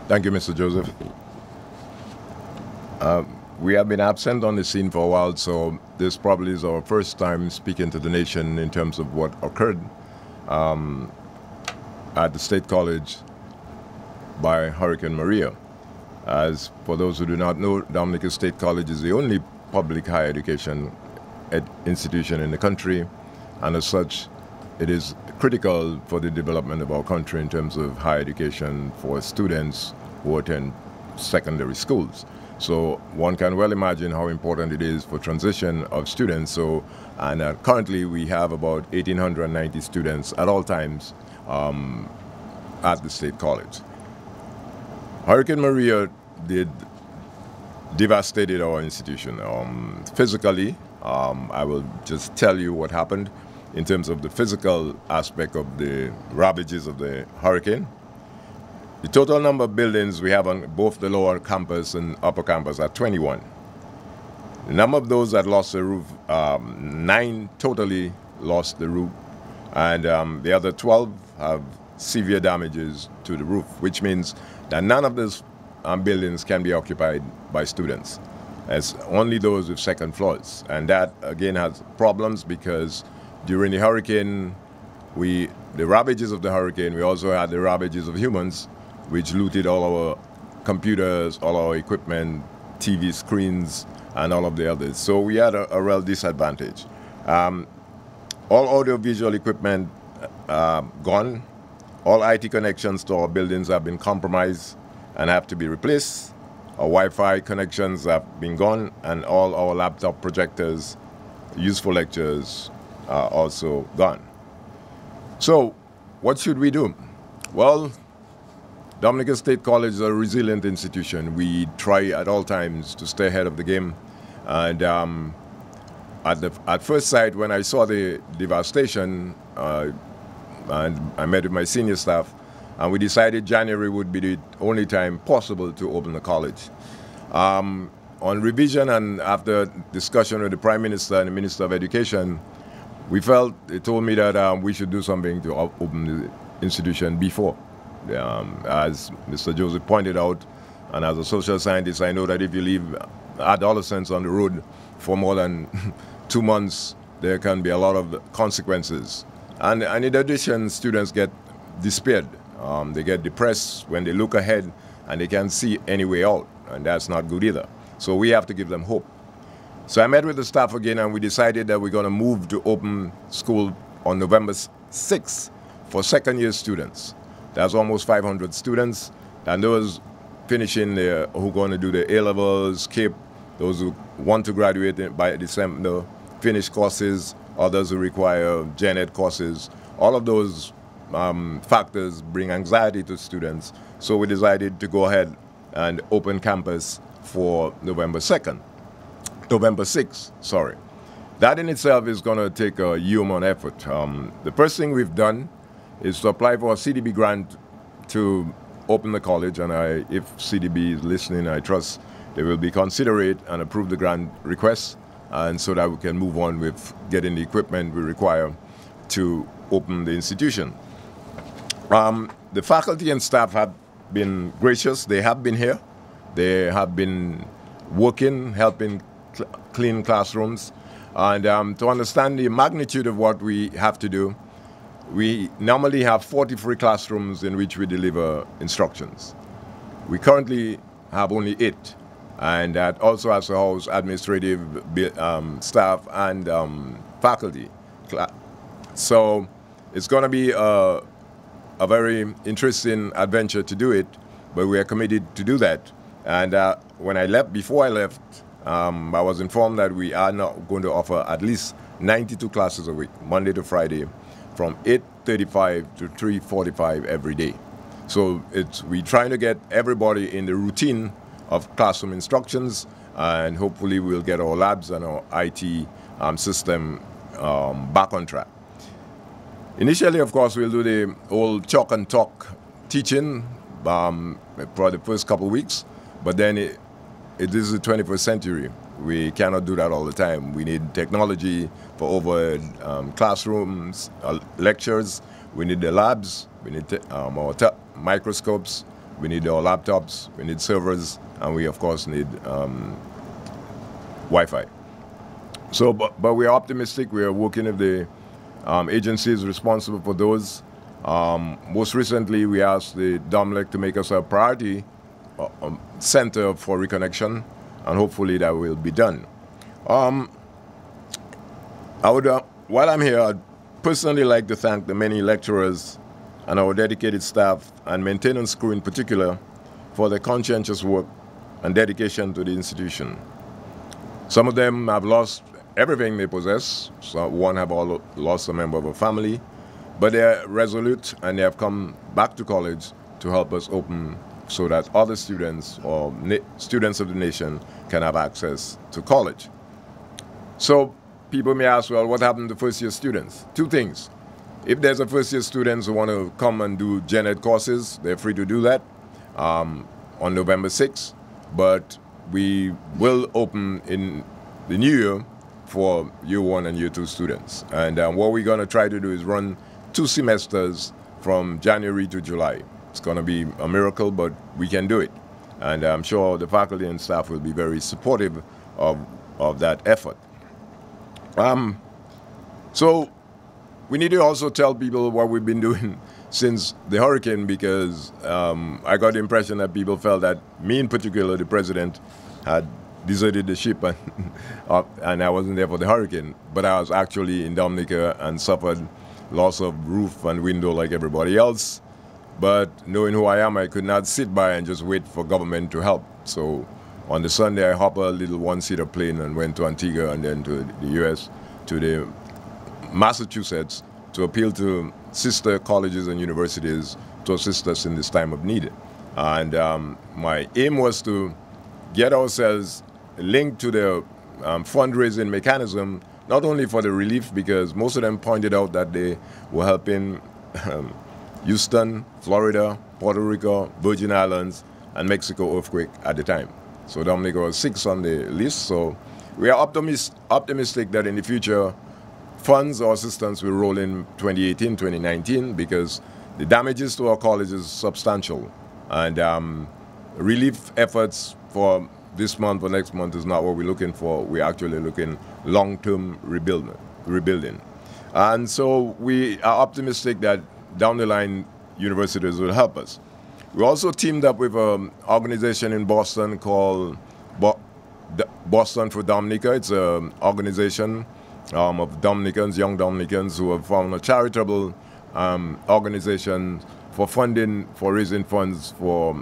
Thank you, Mr. Joseph. We have been absent on the scene for a while, so this probably is our first time speaking to the nation in terms of what occurred at the State College by Hurricane Maria. As for those who do not know, Dominica State College is the only public higher education institution in the country, and as such, it is critical for the development of our country in terms of higher education for students who attend secondary schools. So one can well imagine how important it is for transition of students. Currently we have about 1,890 students at all times at the State College. Hurricane Maria devastated our institution. Physically, I will just tell you what happened in terms of the physical aspect of the ravages of the hurricane. The total number of buildings we have on both the lower campus and upper campus are 21. The number of those that lost the roof, 9 totally lost the roof, and the other 12 have severe damages to the roof, which means that none of those buildings can be occupied by students. It's only those with second floors, and that again has problems because during the hurricane, the ravages of the hurricane, we also had the ravages of humans, which looted all our computers, all our equipment, TV screens, and all of the others. So we had a real disadvantage. All audiovisual equipment gone. All IT connections to our buildings have been compromised and have to be replaced. Our Wi-Fi connections have been gone, and all our laptop projectors, used for lectures, are also gone. So what should we do? Well, Dominica State College is a resilient institution. We try at all times to stay ahead of the game. And at first sight, when I saw the devastation, and I met with my senior staff, and we decided January would be the only time possible to open the college. On revision and after discussion with the Prime Minister and the Minister of Education, they told me that we should do something to open the institution before. As Mr. Joseph pointed out, and as a social scientist, I know that if you leave adolescents on the road for more than 2 months, there can be a lot of consequences. And in addition, students get despaired. They get depressed when they look ahead and they can't see any way out, and that's not good either. So we have to give them hope. So I met with the staff again, and we decided that we're going to move to open school on November 6th for second-year students. That's almost 500 students, and those finishing who are going to do the A-levels, CAPE, those who want to graduate by December, finish courses, others who require gen ed courses. All of those factors bring anxiety to students, so we decided to go ahead and open campus for November 6th, sorry. That in itself is going to take a human effort. The first thing we've done is to apply for a CDB grant to open the college, and if CDB is listening, I trust they will be considerate and approve the grant request, and so that we can move on with getting the equipment we require to open the institution. The faculty and staff have been gracious. They have been here. They have been working, helping clean classrooms, and to understand the magnitude of what we have to do, we normally have 43 classrooms in which we deliver instructions. We currently have only 8, and that also has to house administrative staff and faculty. So it's going to be a very interesting adventure to do it, but we are committed to do that. And before I left, I was informed that we are now going to offer at least 92 classes a week, Monday to Friday, from 8:35 to 3:45 every day. So we're trying to get everybody in the routine of classroom instructions, and hopefully we'll get our labs and our IT system back on track. Initially, of course, we'll do the old chalk and talk teaching for the first couple of weeks, but then this is the 21st century. We cannot do that all the time. We need technology for over lectures. We need the labs. We need our microscopes. we need our laptops, we need servers, and we of course need Wi-Fi. So, but we are optimistic. We are working with the agencies responsible for those. Most recently, we asked the Dominica to make us a priority center for reconnection, and hopefully that will be done. I would, while I'm here, I'd personally like to thank the many lecturers and our dedicated staff and maintenance crew in particular for their conscientious work and dedication to the institution. Some of them have lost everything they possess. So one have all lost a member of a family, but they're resolute and they have come back to college to help us open so that other students or students of the nation can have access to college. So people may ask, well, what happened to first-year students? Two things. If there's a first-year students who want to come and do gen ed courses, they're free to do that on November 6th. But we will open in the new year for year 1 and year 2 students. And what we're going to try to do is run 2 semesters from January to July. It's going to be a miracle, but we can do it. And I'm sure the faculty and staff will be very supportive of that effort. So we need to also tell people what we've been doing since the hurricane, because I got the impression that people felt that me in particular, the president, had deserted the ship and I wasn't there for the hurricane. But I was actually in Dominica and suffered loss of roof and window like everybody else. But knowing who I am, I could not sit by and just wait for government to help. So on the Sunday, I hopped a little one-seater plane and went to Antigua and then to the U.S., to the Massachusetts, to appeal to sister colleges and universities to assist us in this time of need. And my aim was to get ourselves linked to the fundraising mechanism, not only for the relief, because most of them pointed out that they were helping Houston, Florida, Puerto Rico, Virgin Islands, and Mexico earthquake at the time. So Dominica was 6 on the list. So we are optimistic that in the future, funds or assistance will roll in 2018, 2019, because the damages to our college is substantial. And relief efforts for this month or next month is not what we're looking for. We're actually looking long-term rebuilding. And so we are optimistic that down the line, universities will help us. We also teamed up with an organization in Boston called Boston for Dominica. It's an organization of Dominicans, young Dominicans, who have found a charitable organization for funding, for raising funds for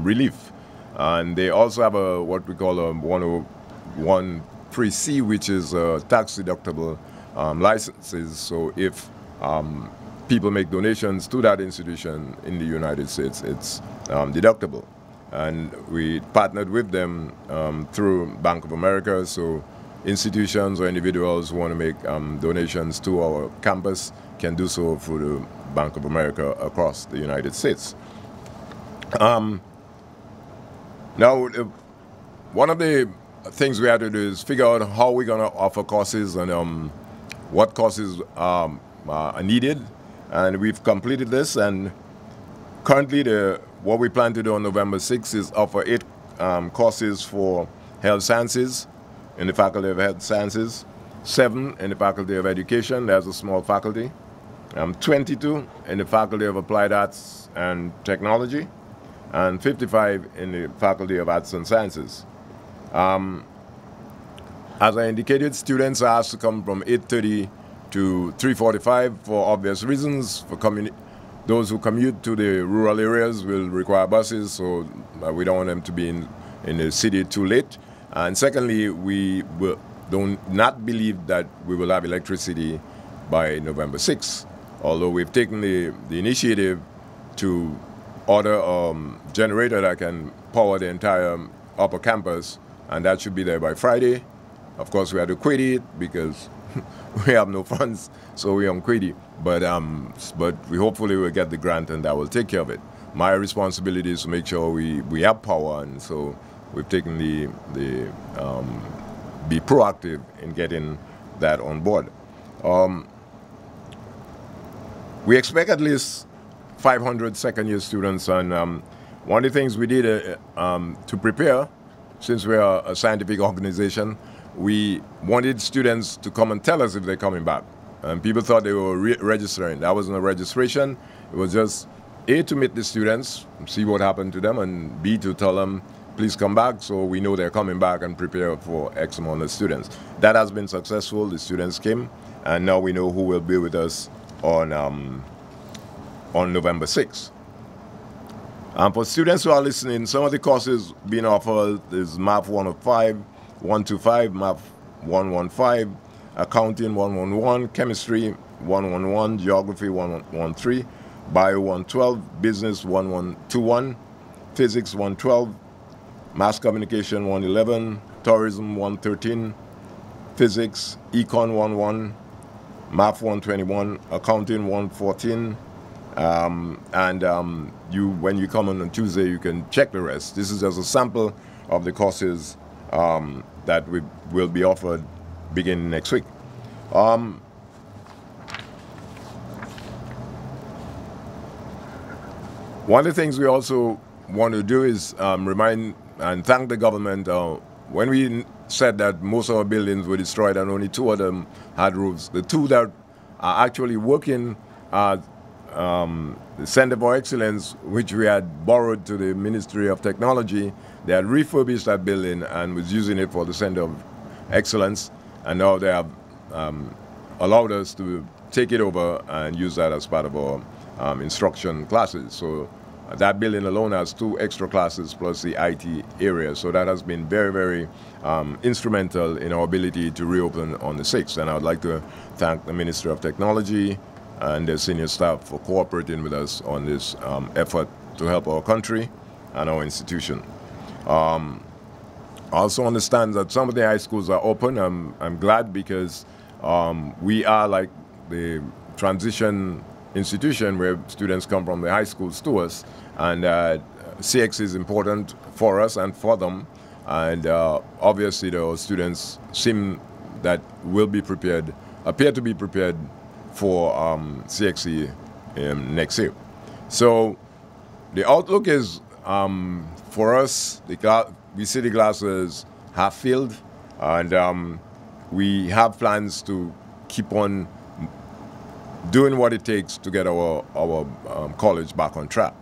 relief. And they also have a what we call a 101(c), which is tax deductible licenses. So if people make donations to that institution in the United States, it's deductible. And we partnered with them through Bank of America. So institutions or individuals who want to make donations to our campus can do so through the Bank of America across the United States. Now, one of the things we had to do is figure out how we're going to offer courses and what courses are needed. And we've completed this, and currently what we plan to do on November 6th is offer 8 courses for health sciences in the Faculty of Health Sciences, 7 in the Faculty of Education, there's a small faculty, 22 in the Faculty of Applied Arts and Technology, and 55 in the Faculty of Arts and Sciences. As I indicated, students are asked to come from 8:30 to 3:45 for obvious reasons. For those who commute to the rural areas will require buses, so we don't want them to be in the city too late. And secondly, we do not believe that we will have electricity by November 6th, although we've taken the initiative to order a generator that can power the entire upper campus, and that should be there by Friday. Of course, we had to quit it because we have no funds, so we're on quitty. But we hopefully will get the grant, and that will take care of it. My responsibility is to make sure we have power, and so we've taken be proactive in getting that on board. We expect at least 500 second-year students, and One of the things we did to prepare, since we are a scientific organization, we wanted students to come and tell us if they're coming back. And people thought they were registering. That wasn't a registration. It was just A, to meet the students, see what happened to them, and B, to tell them, please come back, so we know they're coming back and prepare for X amount of students. That has been successful. The students came, and now we know who will be with us on November 6th. For students who are listening, some of the courses being offered is Math 105, 125, Math 115, Accounting 111, Chemistry 111, Geography 113, Bio 112, Business 1121, Physics 112, Mass Communication 111, Tourism 113, Physics, Econ 11, Math 121, Accounting 114, when you come on Tuesday, you can check the rest. This is just a sample of the courses that will be offered beginning next week. One of the things we also want to do is remind and thank the government. When we said that most of our buildings were destroyed and only 2 of them had roofs, the 2 that are actually working are the Center for Excellence, which we had borrowed to the Ministry of Technology. They had refurbished that building and was using it for the Center of Excellence, and now they have allowed us to take it over and use that as part of our instruction classes. So that building alone has 2 extra classes plus the IT area. So that has been very, very instrumental in our ability to reopen on the 6th. And I would like to thank the Ministry of Technology and the senior staff for cooperating with us on this effort to help our country and our institution. I also understand that some of the high schools are open. I'm glad, because we are like the transition institution where students come from the high schools to us, and CX is important for us and for them, and obviously the students seem that will be prepared, appear to be prepared for CXE next year. So the outlook is, for us, we see the glasses half filled, and we have plans to keep on doing what it takes to get our college back on track.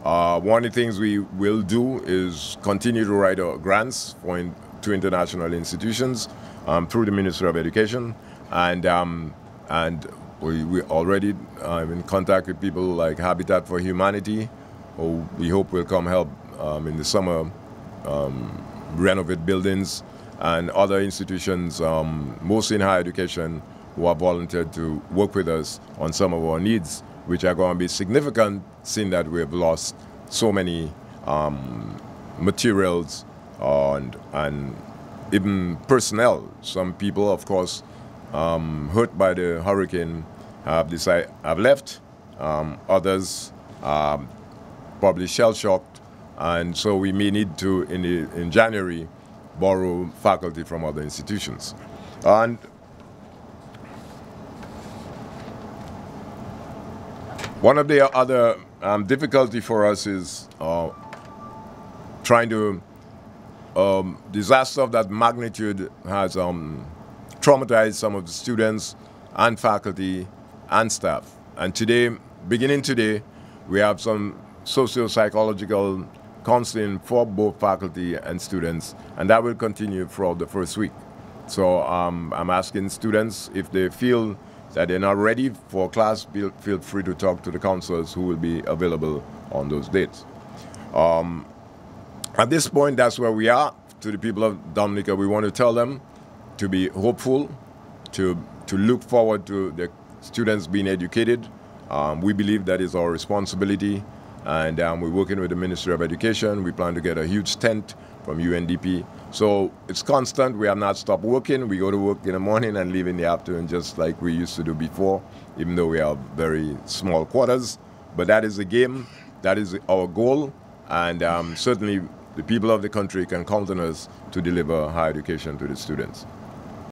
One of the things we will do is continue to write our grants to international institutions through the Ministry of Education, and we already in contact with people like Habitat for Humanity, who we hope will come help in the summer renovate buildings, and other institutions, mostly in higher education, who have volunteered to work with us on some of our needs, which are going to be significant, seeing that we have lost so many materials and even personnel. Some people, of course, hurt by the hurricane have left. Others probably shell-shocked, and so we may need to, in January, borrow faculty from other institutions. And one of the other difficulty for us is trying to, disaster of that magnitude has traumatized some of the students and faculty and staff. And today, beginning today, we have some socio-psychological counseling for both faculty and students, and that will continue throughout the first week. So I'm asking students, if they feel that they're not ready for class, feel free to talk to the counselors who will be available on those dates. At this point, that's where we are. To the people of Dominica, we want to tell them to be hopeful, to look forward to the students being educated. We believe that is our responsibility, and we're working with the Ministry of Education. We plan to get a huge tent from UNDP. So it's constant. We have not stopped working. We go to work in the morning and leave in the afternoon, just like we used to do before, even though we have very small quarters. But that is the game. That is our goal. And certainly the people of the country can count on us to deliver higher education to the students.